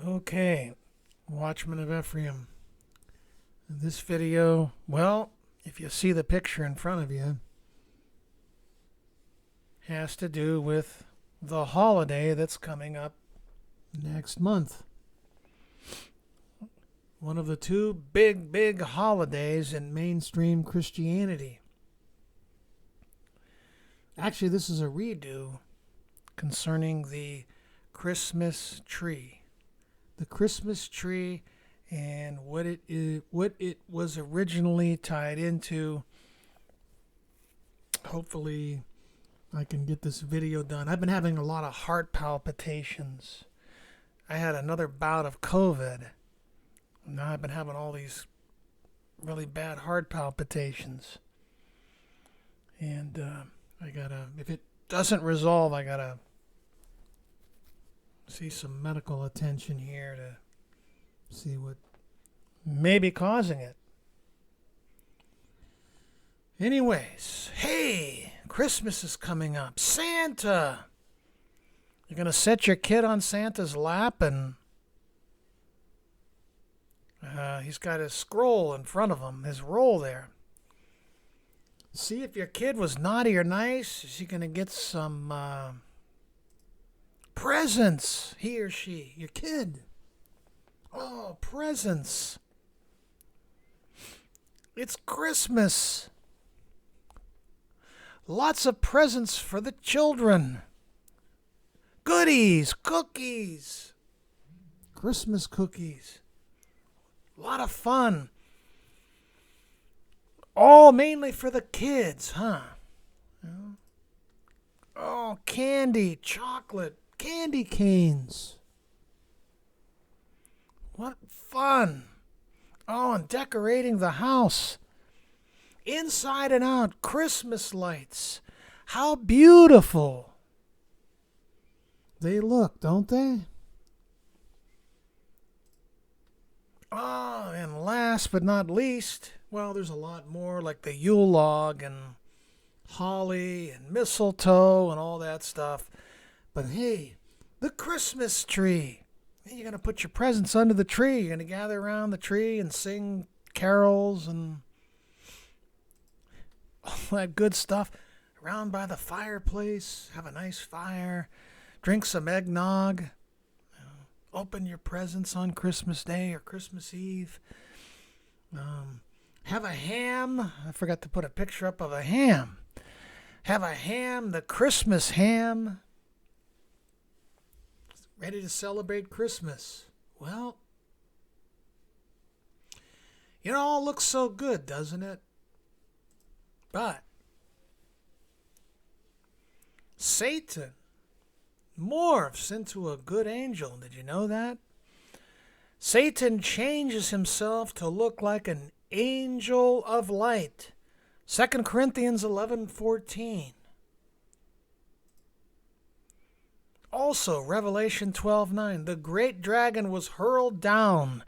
Okay, Watchman of Ephraim. This video, well, if you see the picture in front of you, has to do with the holiday that's coming up next month. One of the two big holidays in mainstream Christianity. Actually, this is a redo concerning the Christmas tree. The Christmas tree and what it was originally tied into. Hopefully I can get this video done. I've been having a lot of heart palpitations. I had another bout of COVID. Now I've been having all these really bad heart palpitations. And if it doesn't resolve, I gotta see some medical attention here to see what may be causing it. Anyways, hey, Christmas is coming up. Santa! You're going to set your kid on Santa's lap and he's got his scroll in front of him, his roll there. See if your kid was naughty or nice. Is he going to get some presents? He or she, your kid. Oh, presents. It's Christmas. Lots of presents for the children. Goodies, cookies. Christmas cookies. A lot of fun. All mainly for the kids, huh? Oh, candy, chocolate, candy canes. What fun. Oh, and decorating the house. Inside and out, Christmas lights. How beautiful they look, don't they? Oh, and last but not least, well, there's a lot more like the Yule log and holly and mistletoe and all that stuff. But hey, the Christmas tree. You're going to put your presents under the tree. You're going to gather around the tree and sing carols and all that good stuff. Around by the fireplace, have a nice fire, drink some eggnog, open your presents on Christmas Day or Christmas Eve. Have a ham. I forgot to put a picture up of a ham. Have a ham, the Christmas ham. Ready to celebrate Christmas. Well, it all looks so good, doesn't it? But Satan morphs into a good angel. Did you know that? Satan changes himself to look like an angel of light. 2 Corinthians 11:14. Also, Revelation 12:9, the great dragon was hurled down,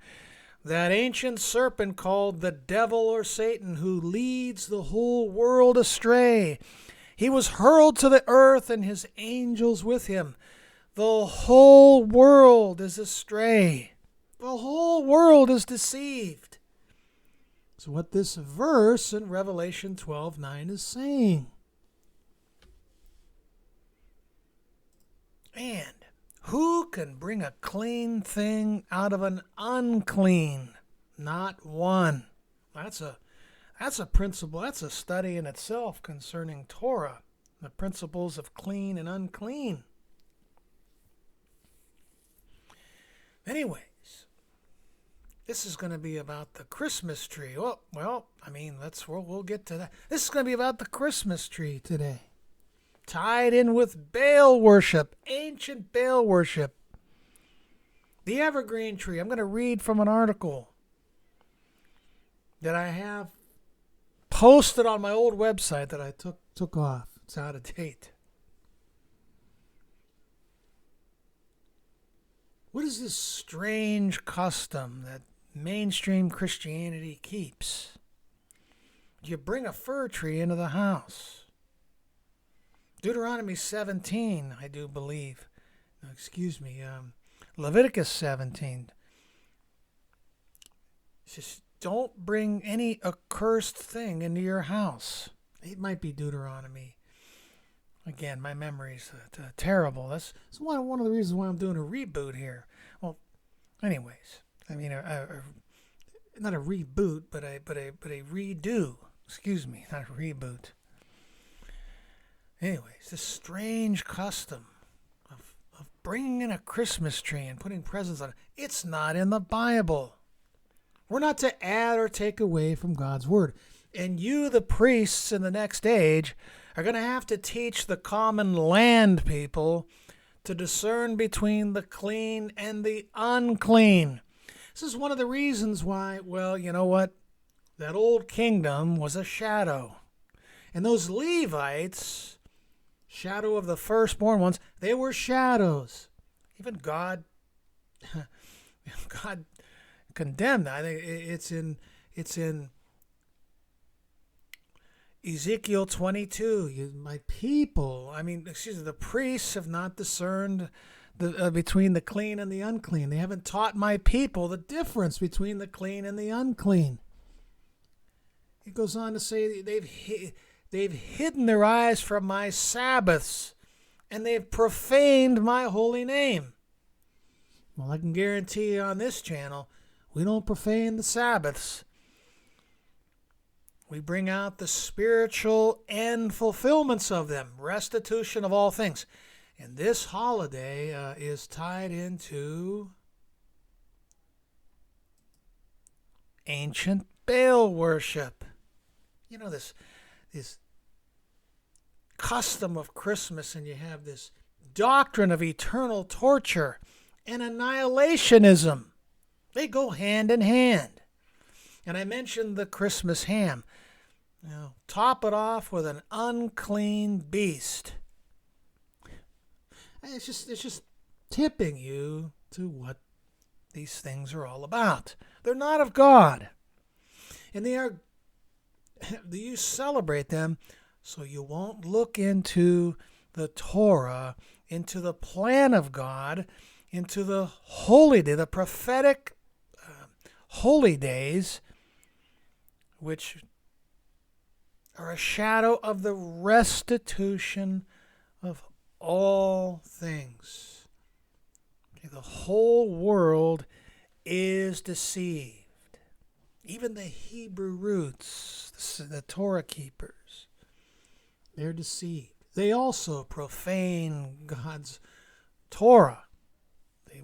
that ancient serpent called the devil or Satan, who leads the whole world astray. He was hurled to the earth and his angels with him. The whole world is astray. The whole world is deceived. So what this verse in Revelation 12:9 is saying. And who can bring a clean thing out of an unclean? Not one. That's a principle. That's a study in itself concerning Torah, the principles of clean and unclean. Anyways, this is going to be about the Christmas tree. We'll get to that. This is going to be about the Christmas tree today. Tied in with Baal worship, ancient Baal worship. The evergreen tree. I'm going to read from an article that I have posted on my old website that I took off. It's out of date. What is this strange custom that mainstream Christianity keeps? You bring a fir tree into the house. Deuteronomy 17, I do believe. No, excuse me. Leviticus 17. Just don't bring any accursed thing into your house. It might be Deuteronomy. Again, my memory's terrible. That's one of the reasons why I'm doing a reboot here. Well, anyways, I mean, not a reboot, but a redo. Excuse me, not a reboot. Anyways, this strange custom of bringing in a Christmas tree and putting presents on it, it's not in the Bible. We're not to add or take away from God's word. And you, the priests in the next age, are going to have to teach the common land people to discern between the clean and the unclean. This is one of the reasons why, well, you know what? That old kingdom was a shadow. And those Levites, shadow of the firstborn ones, they were shadows. Even God condemned that. I think it's in Ezekiel 22. My people, the priests have not discerned between the clean and the unclean. They haven't taught my people the difference between the clean and the unclean. He goes on to say they've hidden their eyes from my Sabbaths, and they've profaned my holy name. Well, I can guarantee you on this channel, we don't profane the Sabbaths. We bring out the spiritual end fulfillments of them, restitution of all things. And this holiday is tied into ancient Baal worship. You know, this custom of Christmas, and you have this doctrine of eternal torture and annihilationism. They go hand in hand. And I mentioned the Christmas ham. Top it off with an unclean beast. It's just tipping you to what these things are all about. They're not of God. And you celebrate them so you won't look into the Torah, into the plan of God, into the holy day, the prophetic holy days, which are a shadow of the restitution of all things. Okay, the whole world is deceived. Even the Hebrew roots, the Torah keepers, they're deceived. They also profane God's Torah. They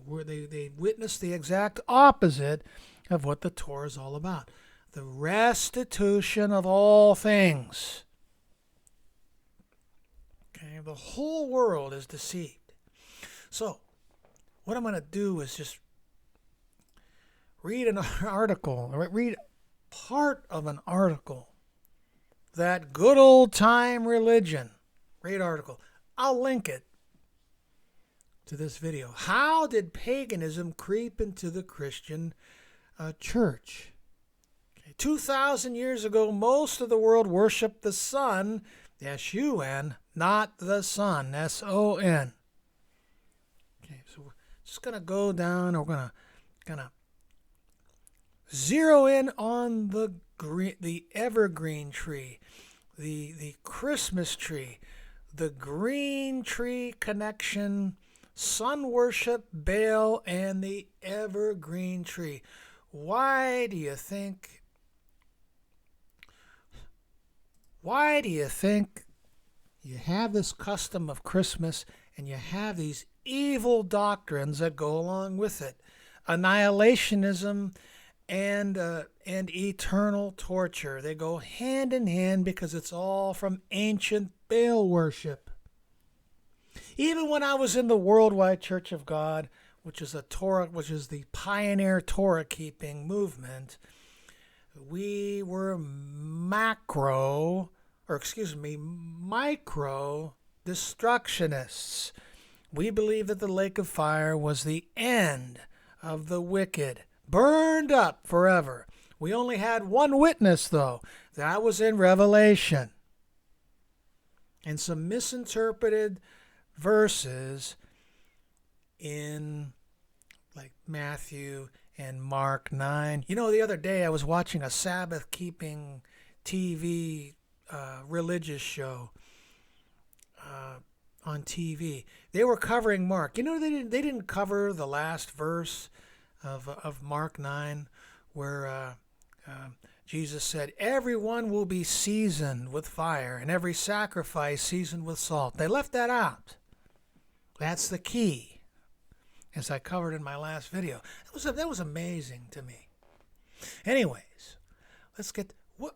witness the exact opposite of what the Torah is all about. The restitution of all things. Okay, the whole world is deceived. So, what I'm going to do is just read an article, read part of an article. That Good Old Time Religion. Great article. I'll link it to this video. How did paganism creep into the Christian church? 2,000 years ago, most of the world worshipped the sun, S-U-N, not the sun, S-O-N. Okay, so we're just going to go down, and we're going to zero in on the evergreen tree, the Christmas tree, the green tree connection, sun worship, Baal, and the evergreen tree. Why do you think you have this custom of Christmas and you have these evil doctrines that go along with it? Annihilationism and eternal torture. They go hand in hand because it's all from ancient Baal worship. Even when I was in the Worldwide Church of God, which is the pioneer Torah keeping movement, we were micro destructionists. We believed that the lake of fire was the end of the wicked, burned up forever. We only had one witness, though. That was in Revelation. And some misinterpreted verses in like Matthew and Mark 9. You know, the other day I was watching a Sabbath-keeping TV religious show on TV. They were covering Mark. You know, they didn't cover the last verse of Mark 9, where Jesus said, "Everyone will be seasoned with fire, and every sacrifice seasoned with salt." They left that out. That's the key, as I covered in my last video. That was amazing to me. Anyways, let's get what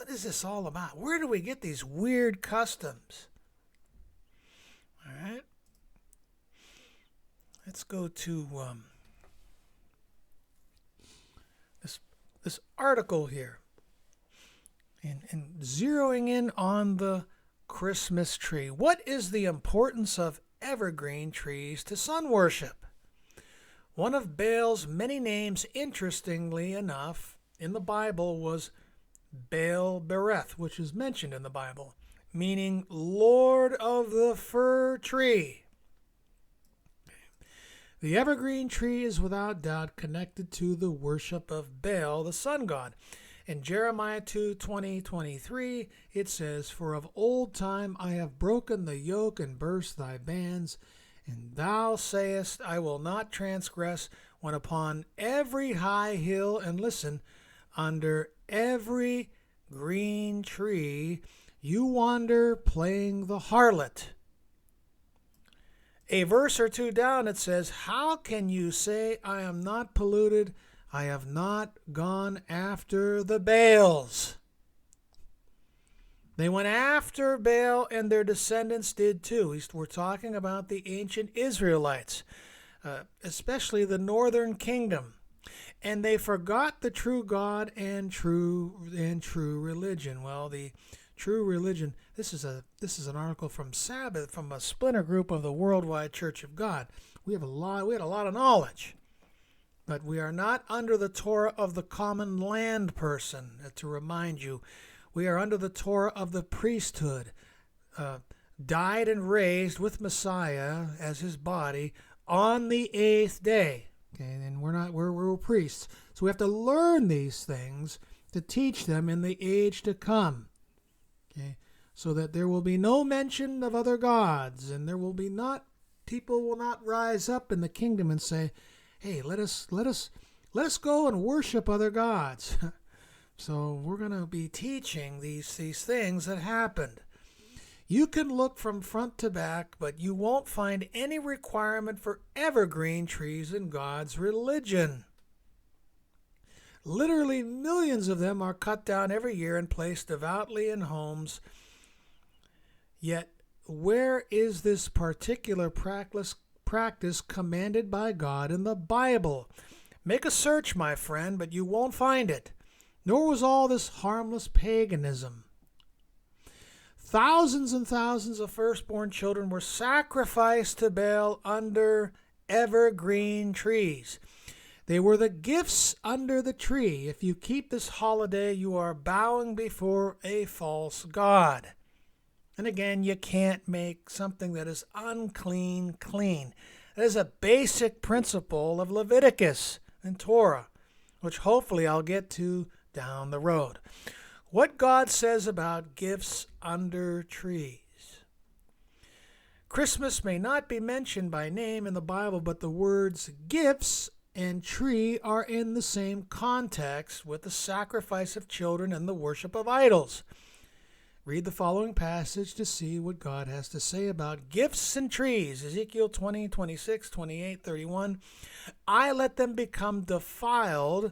is this all about? Where do we get these weird customs? All right, let's go to this article here, and zeroing in on the Christmas tree. What is the importance of evergreen trees to sun worship? One of Baal's many names, interestingly enough, in the Bible was Baal Bereth, which is mentioned in the Bible, meaning Lord of the fir tree. The evergreen tree is without doubt connected to the worship of Baal, the sun god. In Jeremiah 2:20-23, it says, "For of old time I have broken the yoke and burst thy bands, and thou sayest, I will not transgress, when upon every high hill," and listen, "under every green tree you wander playing the harlot." A verse or two down it says, "How can you say, I am not polluted? I have not gone after the Baals." They went after Baal, and their descendants did too. We're talking about the ancient Israelites, especially the northern kingdom. And they forgot the true God and true religion. Well, the true religion, this is an article from Sabbath, from a splinter group of the Worldwide Church of God. We had a lot of knowledge. But we are not under the Torah of the common land person. To remind you, we are under the Torah of the priesthood, died and raised with Messiah as his body on the 8th day. Okay, and we're priests, so we have to learn these things to teach them in the age to come. Okay, so that there will be no mention of other gods, and people will not rise up in the kingdom and say, "Hey, let us go and worship other gods." So we're going to be teaching these things that happened. You can look from front to back, but you won't find any requirement for evergreen trees in God's religion. Literally millions of them are cut down every year and placed devoutly in homes. Yet, where is this particular practice commanded by God in the Bible? Make a search, my friend, but you won't find it. Nor was all this harmless paganism. Thousands and thousands of firstborn children were sacrificed to Baal under evergreen trees. They were the gifts under the tree. If you keep this holiday, you are bowing before a false god. And again, you can't make something that is unclean clean. That is a basic principle of Leviticus and Torah, which hopefully I'll get to down the road. What God says about gifts under trees. Christmas may not be mentioned by name in the Bible, but the words gifts and tree are in the same context with the sacrifice of children and the worship of idols. Read the following passage to see what God has to say about gifts and trees. Ezekiel 20, 26, 28, 31. "I let them become defiled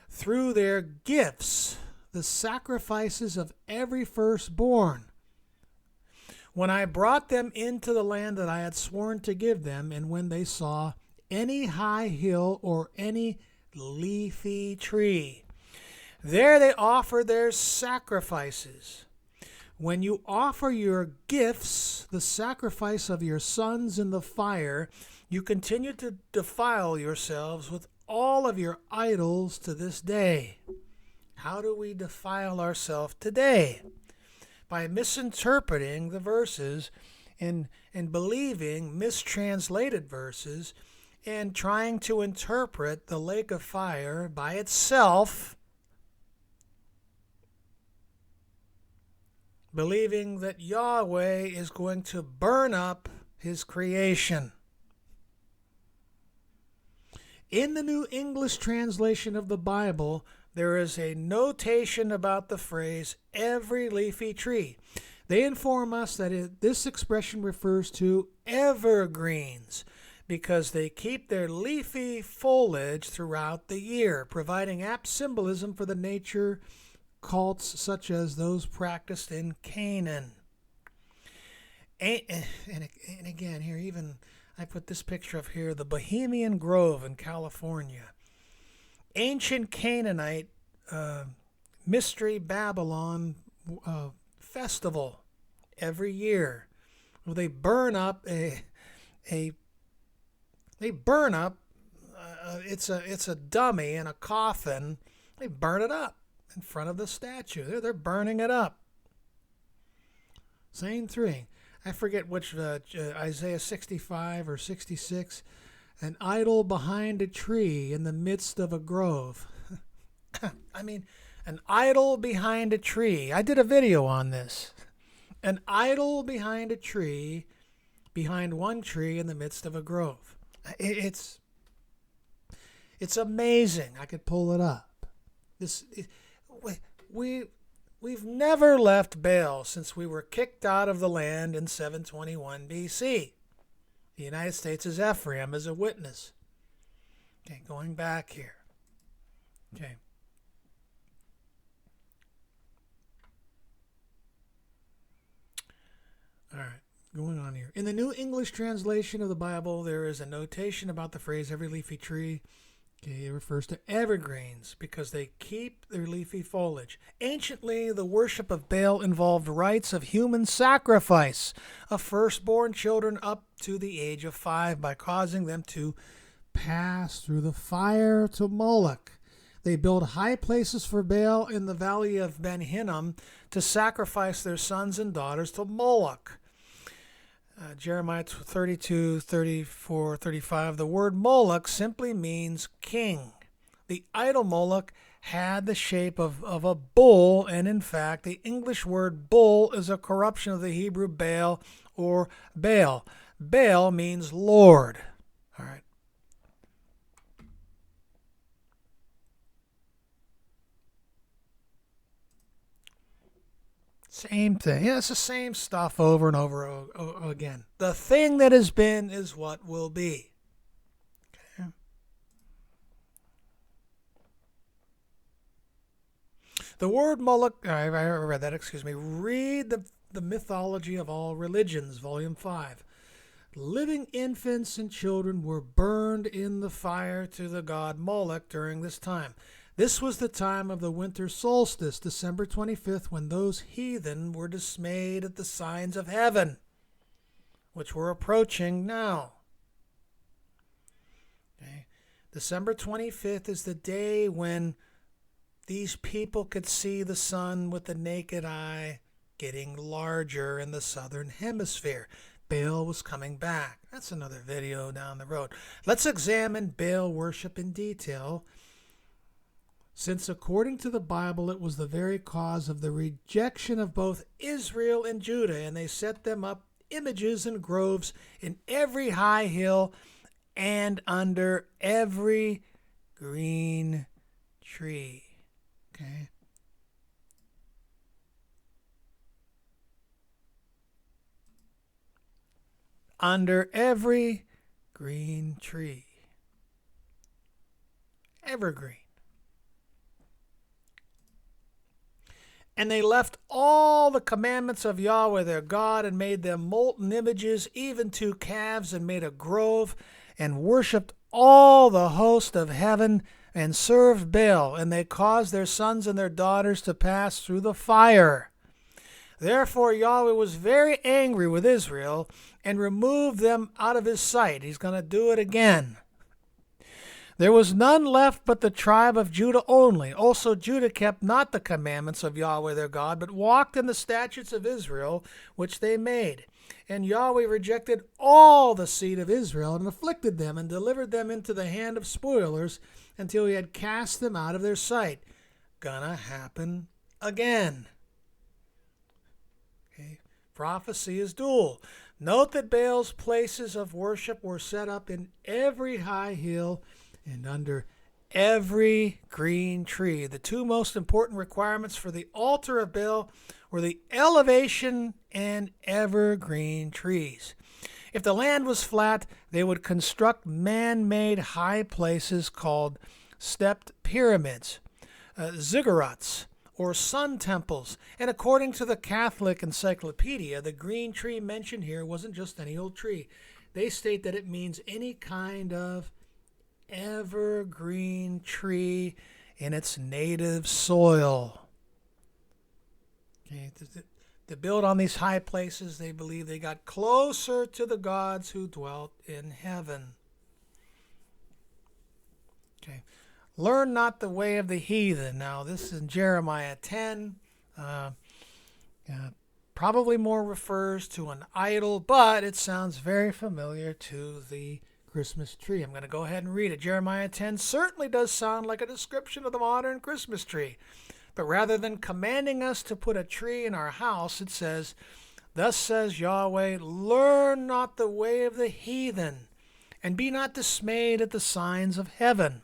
through their gifts, the sacrifices of every firstborn, when I brought them into the land that I had sworn to give them, and when they saw any high hill or any leafy tree. There they offered their sacrifices. When you offer your gifts, the sacrifice of your sons in the fire, you continue to defile yourselves with all of your idols to this day." How do we defile ourselves today? By misinterpreting the verses in believing mistranslated verses and trying to interpret the lake of fire by itself, believing that Yahweh is going to burn up his creation. In the New English translation of the Bible, there is a notation about the phrase, every leafy tree. They inform us that this expression refers to evergreens because they keep their leafy foliage throughout the year, providing apt symbolism for the nature cults such as those practiced in Canaan. And again, here, even I put this picture of here, the Bohemian Grove in California. Ancient Canaanite Mystery Babylon festival every year. Well, they burn up it's a dummy in a coffin. They burn it up in front of the statue. They're burning it up. Same thing. I forget which, Isaiah 65 or 66. An idol behind a tree in the midst of a grove. I mean, an idol behind a tree. I did a video on this. An idol behind a tree, behind one tree in the midst of a grove. It's amazing. I could pull it up. We've never left Baal since we were kicked out of the land in 721 BC. The United States is Ephraim as a witness. Okay, going back here. Okay. All right, going on here. In the New English translation of the Bible, there is a notation about the phrase every leafy tree. Okay, it refers to evergreens because they keep their leafy foliage. Anciently, the worship of Baal involved rites of human sacrifice of firstborn children up to the age of 5 by causing them to pass through the fire to Moloch. They built high places for Baal in the valley of Ben Hinnom to sacrifice their sons and daughters to Moloch. Jeremiah 32, 34, 35. The word Moloch simply means king. The idol Moloch had the shape of a bull, and in fact, the English word bull is a corruption of the Hebrew Baal or Baal. Baal means Lord. All right. Same thing. Yeah, it's the same stuff over and over again. The thing that has been is what will be. Okay. The word Moloch, I read that, excuse me. Read the Mythology of All Religions, Volume 5. Living infants and children were burned in the fire to the god Moloch during this time. This was the time of the winter solstice, December 25th, when those heathen were dismayed at the signs of heaven, which were approaching now. Okay. December 25th is the day when these people could see the sun with the naked eye getting larger in the southern hemisphere. Baal was coming back. That's another video down the road. Let's examine Baal worship in detail, since according to the Bible it was the very cause of the rejection of both Israel and Judah, and they set them up images and groves in every high hill and under every green tree. Okay. Under every green tree. Evergreen. And they left all the commandments of Yahweh their God and made them molten images, even 2 calves, and made a grove, and worshipped all the host of heaven, and served Baal, and they caused their sons and their daughters to pass through the fire. Therefore Yahweh was very angry with Israel, and removed them out of his sight. He's going to do it again. There was none left but the tribe of Judah only. Also Judah kept not the commandments of Yahweh their God, but walked in the statutes of Israel, which they made. And Yahweh rejected all the seed of Israel and afflicted them and delivered them into the hand of spoilers until he had cast them out of their sight. Gonna happen again. Okay. Prophecy is dual. Note that Baal's places of worship were set up in every high hill and under every green tree. The two most important requirements for the altar of Baal were the elevation and evergreen trees. If the land was flat, they would construct man-made high places called stepped pyramids, ziggurats, or sun temples. And according to the Catholic Encyclopedia, the green tree mentioned here wasn't just any old tree. They state that it means any kind of evergreen tree in its native soil. Okay, to build on these high places, they believe they got closer to the gods who dwelt in heaven. Okay. Learn not the way of the heathen. Now, this is in Jeremiah 10. Probably more refers to an idol, but it sounds very familiar to the Christmas tree. I'm going to go ahead and read it. Jeremiah 10 certainly does sound like a description of the modern Christmas tree. But rather than commanding us to put a tree in our house, it says, "Thus says Yahweh, learn not the way of the heathen, and be not dismayed at the signs of heaven."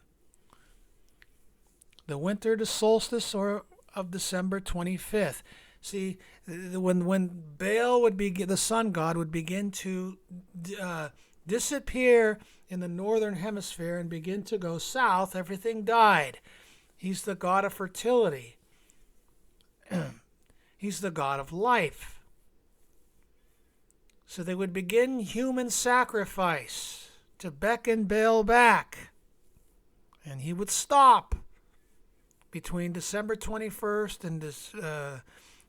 The winter solstice of December 25th. See, when Baal would begin, the sun god would begin to disappear in the northern hemisphere and begin to go south, everything died. He's the god of fertility. He's the god of life. So they would begin human sacrifice to beckon Baal back. And he would stop between December 21st and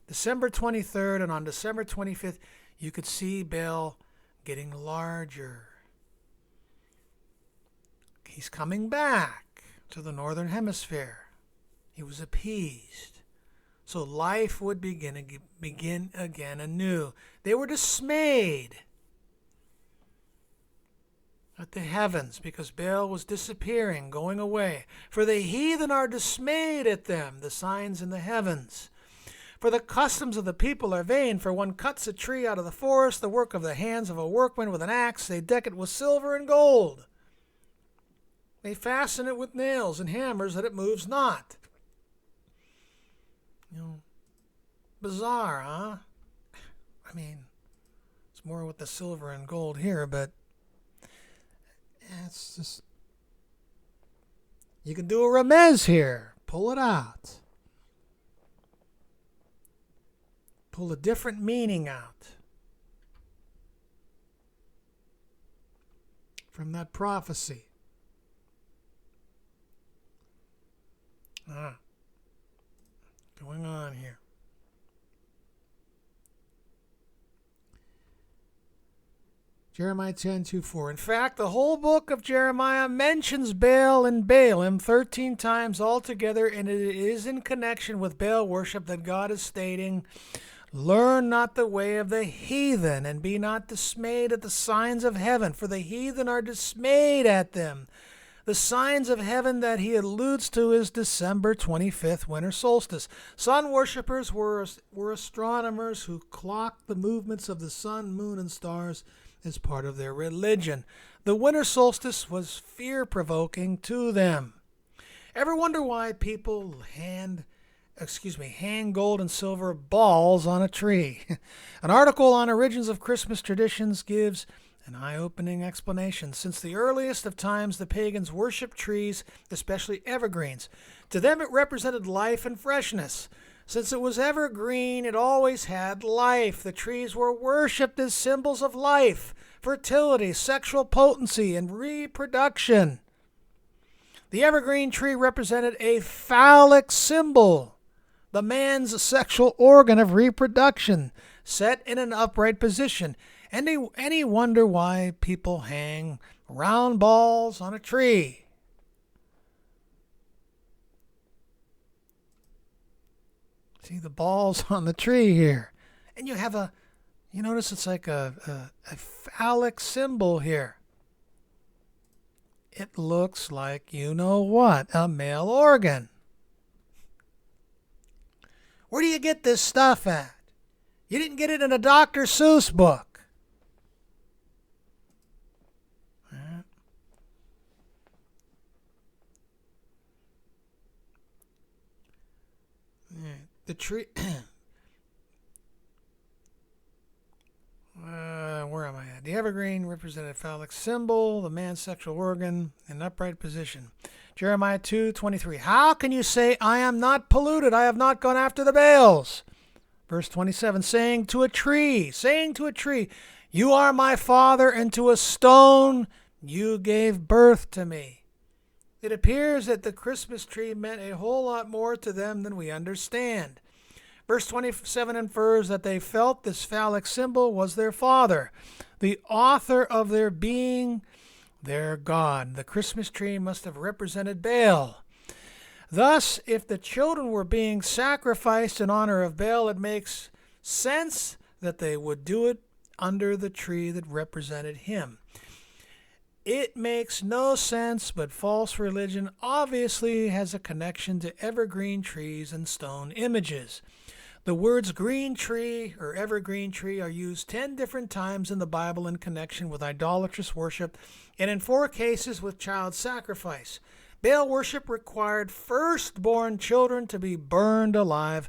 December 23rd, and on December 25th, you could see Baal getting larger. He's coming back to the northern hemisphere. He was appeased. So life would begin again anew. They were dismayed at the heavens because Baal was disappearing, going away. For the heathen are dismayed at them, the signs in the heavens. For the customs of the people are vain, for one cuts a tree out of the forest, the work of the hands of a workman with an axe. They deck it with silver and gold. They fasten it with nails and hammers that it moves not. Bizarre, huh? I mean, it's more with the silver and gold here, but it's just, you can do a remez here. Pull it out. Pull a different meaning out from that prophecy. Going on here. Jeremiah 10:2-4. In fact, the whole book of Jeremiah mentions Baal and Baalim 13 times altogether, and it is in connection with Baal worship that God is stating, "Learn not the way of the heathen, and be not dismayed at the signs of heaven, for the heathen are dismayed at them." The signs of heaven that he alludes to is December 25th, winter solstice. Sun worshippers were astronomers who clocked the movements of the sun, moon, and stars as part of their religion. The winter solstice was fear-provoking to them. Ever wonder why people hang gold and silver balls on a tree? An article on Origins of Christmas Traditions gives an eye-opening explanation. Since the earliest of times, the pagans worshipped trees, especially evergreens. To them, it represented life and freshness. Since it was evergreen, it always had life. The trees were worshipped as symbols of life, fertility, sexual potency, and reproduction. The evergreen tree represented a phallic symbol, the man's sexual organ of reproduction, set in an upright position. Any wonder why people hang round balls on a tree? See the balls on the tree here. And you have a You notice it's like a phallic symbol here. It looks like, you know what, a male organ. Where do you get this stuff at? You didn't get it in a Dr. Seuss book. The tree. Where am I at? The evergreen represented a phallic symbol, the man's sexual organ, in upright position. Jeremiah 2:23. How can you say, I am not polluted, I have not gone after the Baals? Verse 27, saying to a tree, you are my father, and to a stone you gave birth to me. It appears that the Christmas tree meant a whole lot more to them than we understand. Verse 27 infers that they felt this phallic symbol was their father, the author of their being, their God. The Christmas tree must have represented Baal. Thus, if the children were being sacrificed in honor of Baal, it makes sense that they would do it under the tree that represented him. It makes no sense, but false religion obviously has a connection to evergreen trees and stone images. The words green tree or evergreen tree are used 10 different times in the Bible in connection with idolatrous worship, and in 4 cases with child sacrifice. Baal worship required firstborn children to be burned alive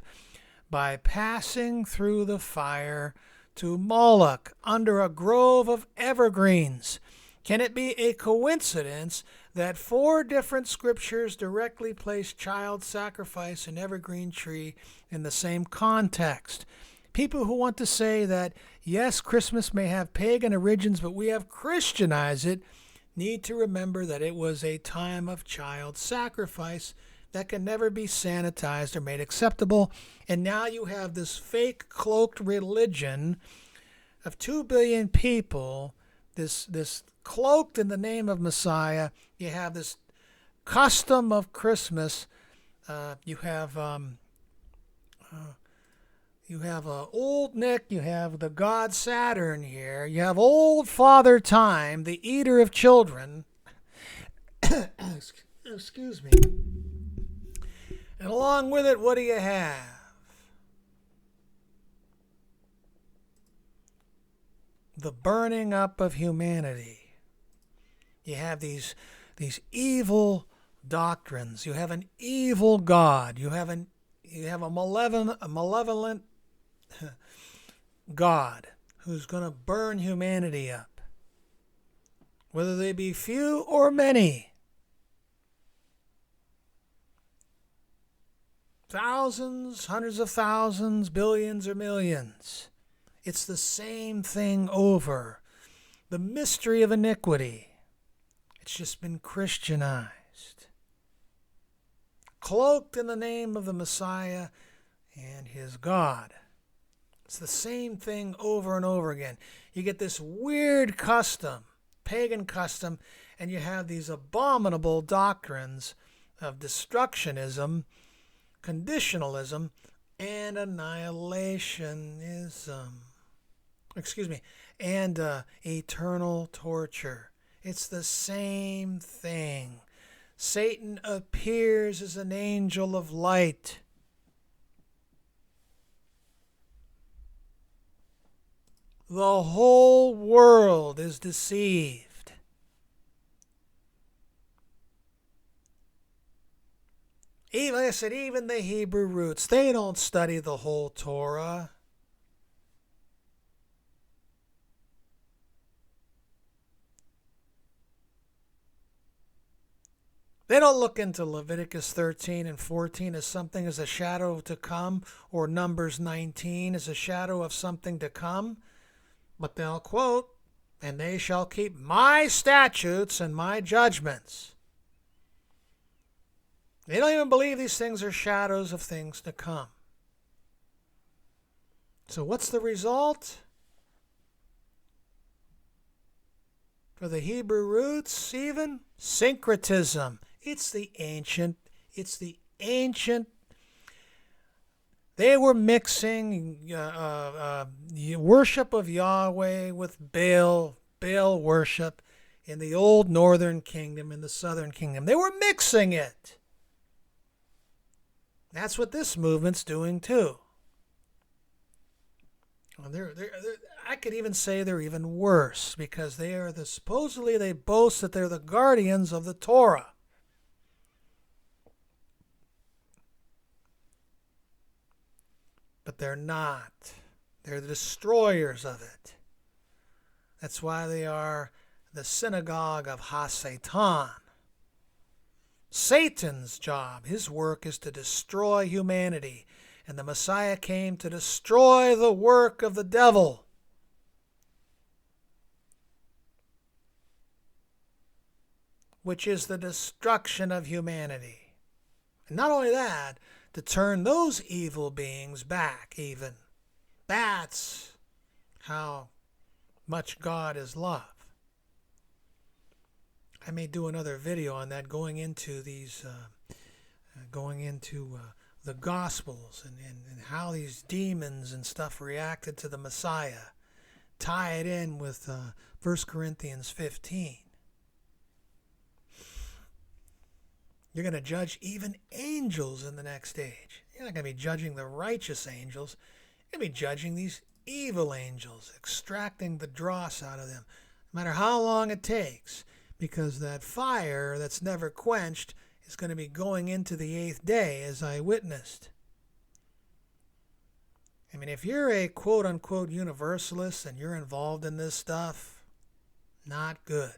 by passing through the fire to Moloch under a grove of evergreens. Can it be a coincidence that 4 different scriptures directly place child sacrifice and evergreen tree in the same context? People who want to say that, yes, Christmas may have pagan origins, but we have Christianized it, need to remember that it was a time of child sacrifice that can never be sanitized or made acceptable. And now you have this fake cloaked religion of 2 billion people, this cloaked in the name of Messiah. You have this custom of Christmas. You have old Nick. You have the god Saturn here. You have old Father Time, the eater of children. Excuse me. And along with it, what do you have? The burning up of humanity. You have these evil doctrines. You have an evil God. You have a malevolent God who's going to burn humanity up, whether they be few or many. Thousands, hundreds of thousands, billions or millions. It's the same thing over. The mystery of iniquity. It's just been Christianized. Cloaked in the name of the Messiah and his God. It's the same thing over and over again. You get this weird custom, pagan custom, and you have these abominable doctrines of destructionism, conditionalism, and annihilationism. And eternal torture. It's the same thing. Satan appears as an angel of light. The whole world is deceived. Like I said, even the Hebrew roots, they don't study the whole Torah. They don't look into Leviticus 13 and 14 as something as a shadow to come, or Numbers 19 as a shadow of something to come. But they'll quote, and they shall keep my statutes and my judgments. They don't even believe these things are shadows of things to come. So what's the result? For the Hebrew roots, even syncretism. It's the ancient They were mixing worship of Yahweh with Baal worship in the old northern kingdom and the southern kingdom. They were mixing it. That's what this movement's doing too. Well, I could even say they're even worse because supposedly they boast that they're the guardians of the Torah. But they're not. They're the destroyers of it. That's why they are the synagogue of Ha-Satan. Satan's job, his work is to destroy humanity. And the Messiah came to destroy the work of the devil. Which is the destruction of humanity. And not only that, to turn those evil beings back even. That's how much God is love. I may do another video on that, going into the Gospels and how these demons and stuff reacted to the Messiah. Tie it in with 1 Corinthians 15. You're going to judge even angels in the next age. You're not going to be judging the righteous angels. You're going to be judging these evil angels, extracting the dross out of them, no matter how long it takes, because that fire that's never quenched is going to be going into the 8th day, as I witnessed. I mean, if you're a quote-unquote universalist and you're involved in this stuff, not good.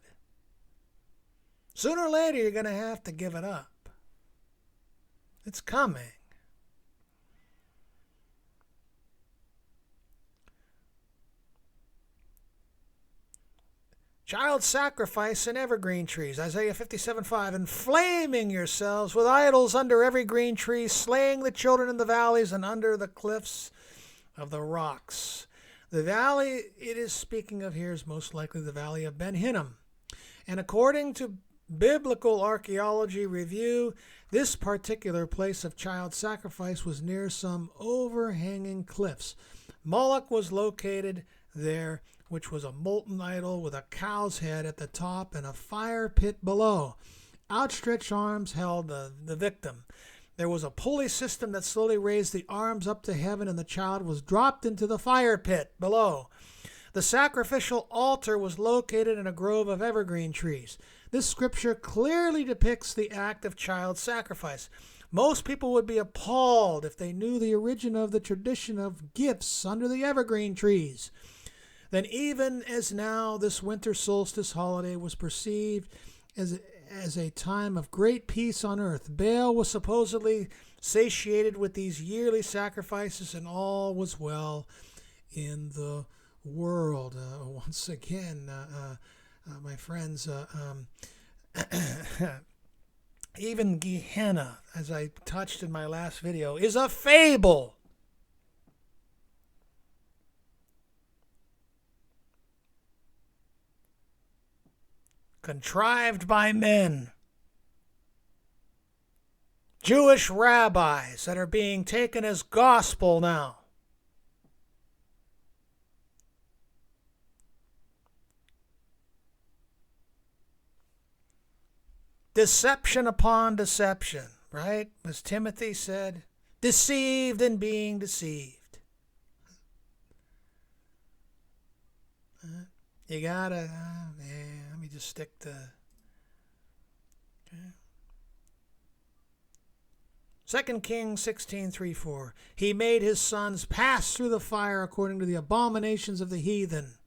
Sooner or later, you're going to have to give it up. It's coming. Child sacrifice in evergreen trees. Isaiah 57:5. Inflaming yourselves with idols under every green tree, slaying the children in the valleys and under the cliffs of the rocks. The valley it is speaking of here is most likely the valley of Ben Hinnom. And according to Biblical Archaeology Review, this particular place of child sacrifice was near some overhanging cliffs. Moloch was located there, which was a molten idol with a cow's head at the top and a fire pit below. Outstretched arms held the victim. There was a pulley system that slowly raised the arms up to heaven, and the child was dropped into the fire pit below. The sacrificial altar was located in a grove of evergreen trees. This scripture clearly depicts the act of child sacrifice. Most people would be appalled if they knew the origin of the tradition of gifts under the evergreen trees. Then even as now, this winter solstice holiday was perceived as a time of great peace on earth. Baal was supposedly satiated with these yearly sacrifices, and all was well in the world. Once again, my friends, even Gehenna, as I touched in my last video, is a fable. Contrived by men. Jewish rabbis that are being taken as gospel now. Deception upon deception, right? As Timothy said, deceived and being deceived. You gotta, let me just stick to, okay. 2 Kings 16:3-4. He made his sons pass through the fire according to the abominations of the heathen.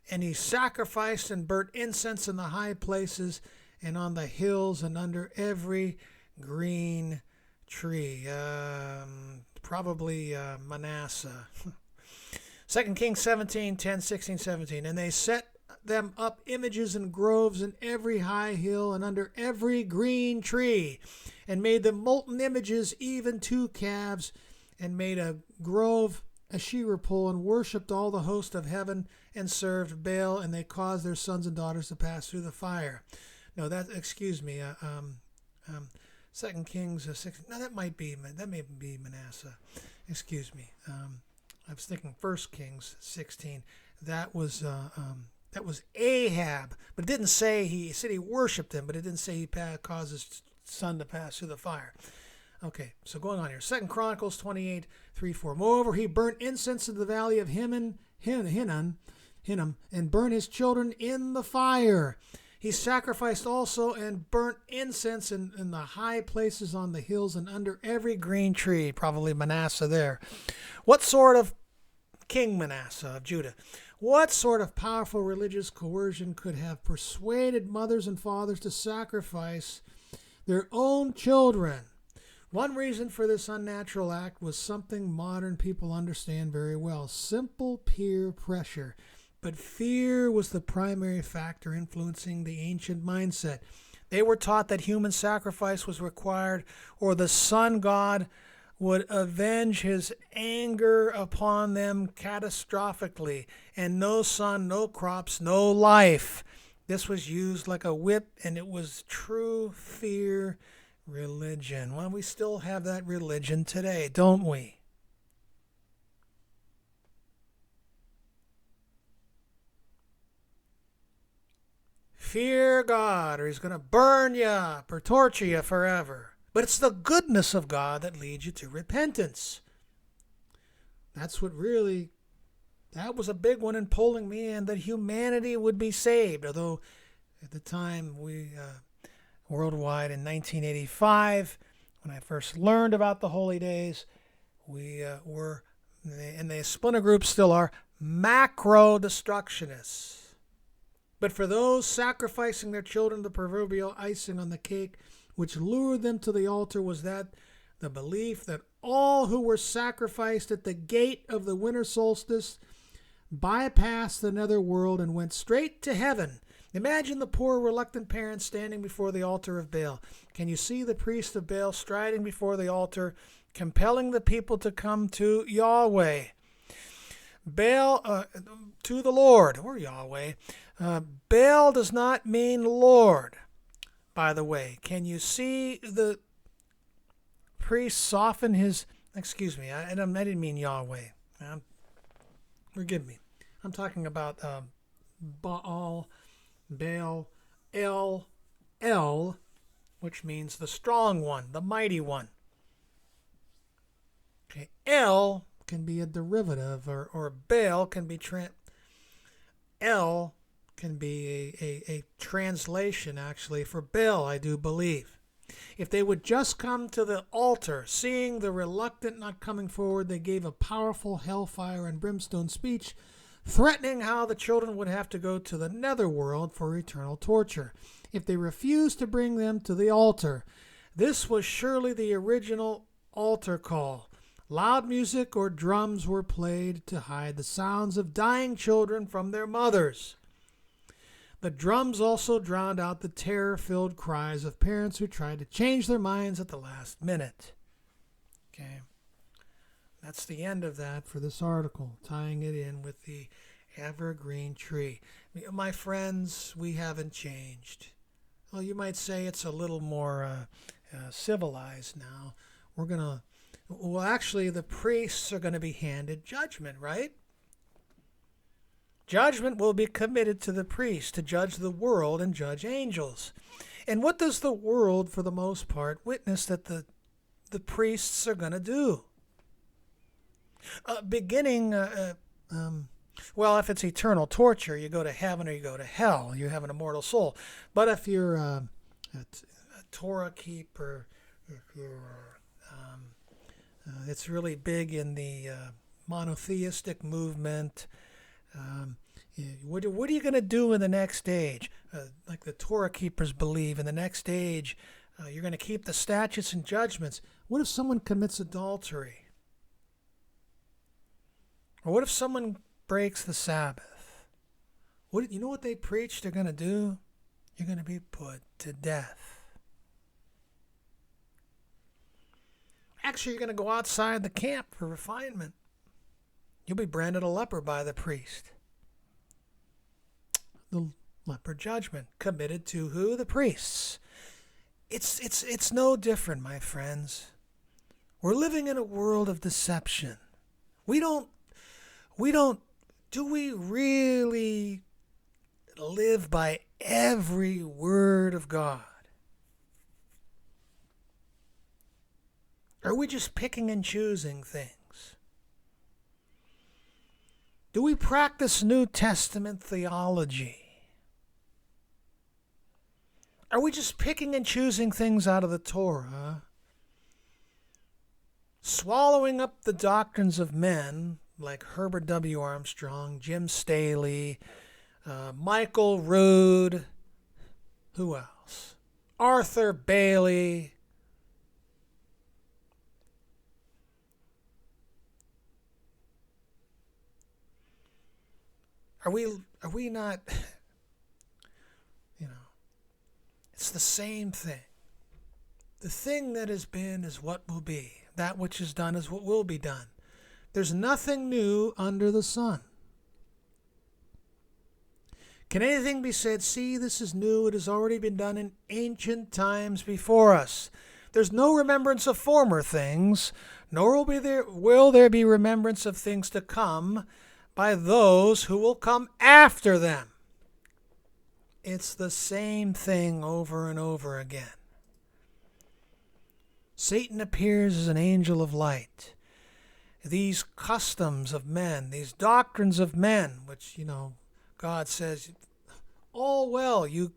And he sacrificed and burnt incense in the high places and on the hills and under every green tree. Probably Manasseh. 2 Kings 17:10-16-17. And they set them up images and groves in every high hill and under every green tree, and made them molten images, even 2 calves, and made a grove Asherah pole, and worshipped all the host of heaven, and served Baal, and they caused their sons and daughters to pass through the fire. No, 2 Kings 6. No, that may be Manasseh. excuse me. I was thinking 1 Kings 16. That was Ahab, but it didn't say it said he worshipped him, but it didn't say he caused his son to pass through the fire. Okay, so going on here. 2 Chronicles 28:3-4. Moreover, he burnt incense in the valley of Hinnom, and burnt his children in the fire. He sacrificed also and burnt incense in the high places on the hills and under every green tree. Probably Manasseh there. What sort of King Manasseh of Judah? What sort of powerful religious coercion could have persuaded mothers and fathers to sacrifice their own children? One reason for this unnatural act was something modern people understand very well: simple peer pressure. But fear was the primary factor influencing the ancient mindset. They were taught that human sacrifice was required, or the sun god would avenge his anger upon them catastrophically. And no sun, no crops, no life. This was used like a whip, and it was true fear religion. Well, we still have that religion today, don't we? Fear God, or he's going to burn you up or torture you forever. But it's the goodness of God that leads you to repentance. That was a big one in pulling me in, that humanity would be saved. Although at the time worldwide in 1985, when I first learned about the holy days, we were, and the splinter groups still are, macro destructionists. But for those sacrificing their children, the proverbial icing on the cake which lured them to the altar was that the belief that all who were sacrificed at the gate of the winter solstice bypassed the nether world and went straight to heaven. Imagine the poor reluctant parents standing before the altar of Baal. Can you see the priest of Baal striding before the altar, compelling the people to come to Yahweh? Baal, to the Lord, or Yahweh. Baal does not mean Lord, by the way. Can you see the priest soften his... Excuse me, I didn't mean Yahweh. Forgive me. I'm talking about Baal, El, which means the strong one, the mighty one. Okay, El can be a derivative, or Baal can be El can be a translation, actually, for Baal, I do believe. If they would just come to the altar, seeing the reluctant not coming forward, they gave a powerful hellfire and brimstone speech, threatening how the children would have to go to the netherworld for eternal torture if they refused to bring them to the altar. This was surely the original altar call. Loud music or drums were played to hide the sounds of dying children from their mothers. The drums also drowned out the terror-filled cries of parents who tried to change their minds at the last minute. Okay, that's the end of that for this article, tying it in with the evergreen tree. My friends, we haven't changed. Well, you might say it's a little more civilized now. Actually, the priests are going to be handed judgment, right? Judgment will be committed to the priest to judge the world and judge angels. And what does the world, for the most part, witness that the priests are going to do? Well, if it's eternal torture, you go to heaven or you go to hell. You have an immortal soul. But if you're a Torah keeper, if you're it's really big in the monotheistic movement. What are you going to do in the next age? Like the Torah keepers believe, in the next age, you're going to keep the statutes and judgments. What if someone commits adultery? Or what if someone breaks the Sabbath? You know what they preach they're going to do? You're going to be put to death. Actually, you're going to go outside the camp for refinement. You'll be branded a leper by the priest. The leper judgment committed to who? The priests. It's no different, my friends. We're living in a world of deception. We don't, do we really live by every word of God? Are we just picking and choosing things? Do we practice New Testament theology? Are we just picking and choosing things out of the Torah? Swallowing up the doctrines of men like Herbert W. Armstrong, Jim Staley, Michael Rood, who else? Arthur Bailey. Are we not, it's the same thing. The thing that has been is what will be. That which is done is what will be done. There's nothing new under the sun. Can anything be said, see, this is new, it has already been done in ancient times before us? There's no remembrance of former things, nor will there be remembrance of things to come by those who will come after them. It's the same thing over and over again. Satan appears as an angel of light. These customs of men, these doctrines of men, which, God says, all well, you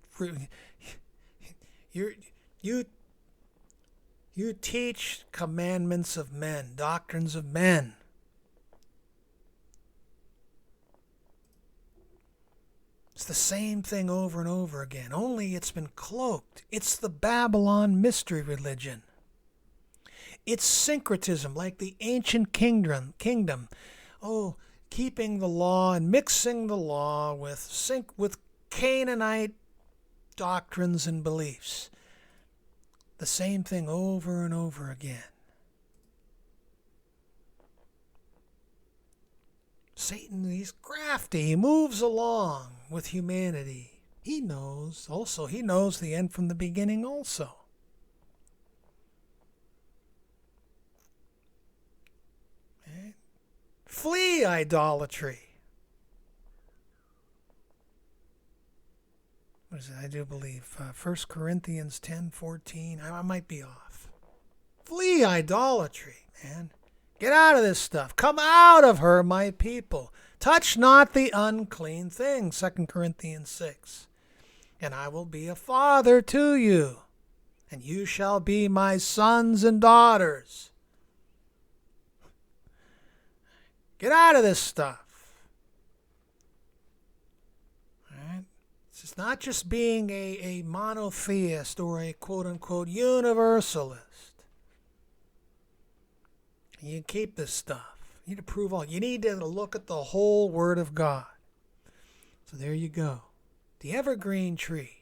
teach commandments of men, doctrines of men. It's the same thing over and over again, only it's been cloaked. It's the Babylon mystery religion. It's syncretism, like the ancient kingdom. Oh, keeping the law and mixing the law with Canaanite doctrines and beliefs. The same thing over and over again. Satan, he's crafty. He moves along with humanity. He knows the end from the beginning also. Flee idolatry. What is it? I do believe 1 Corinthians 10:14. I might be off. Flee idolatry, man. Get out of this stuff. Come out of her, my people. Touch not the unclean thing, 2 Corinthians 6. And I will be a father to you, and you shall be my sons and daughters. Get out of this stuff. All right? It's not just being a monotheist or a quote-unquote universalist. You keep this stuff. You need to prove all. You need to look at the whole Word of God. So there you go. The evergreen tree.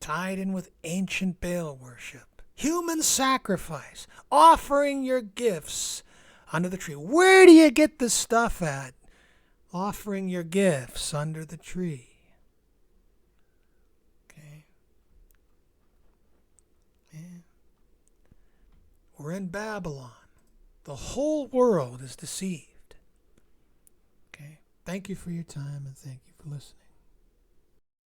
Tied in with ancient Baal worship. Human sacrifice. Offering your gifts under the tree. Where do you get this stuff at? Offering your gifts under the tree. We're in Babylon. The whole world is deceived. Okay? Thank you for your time and thank you for listening.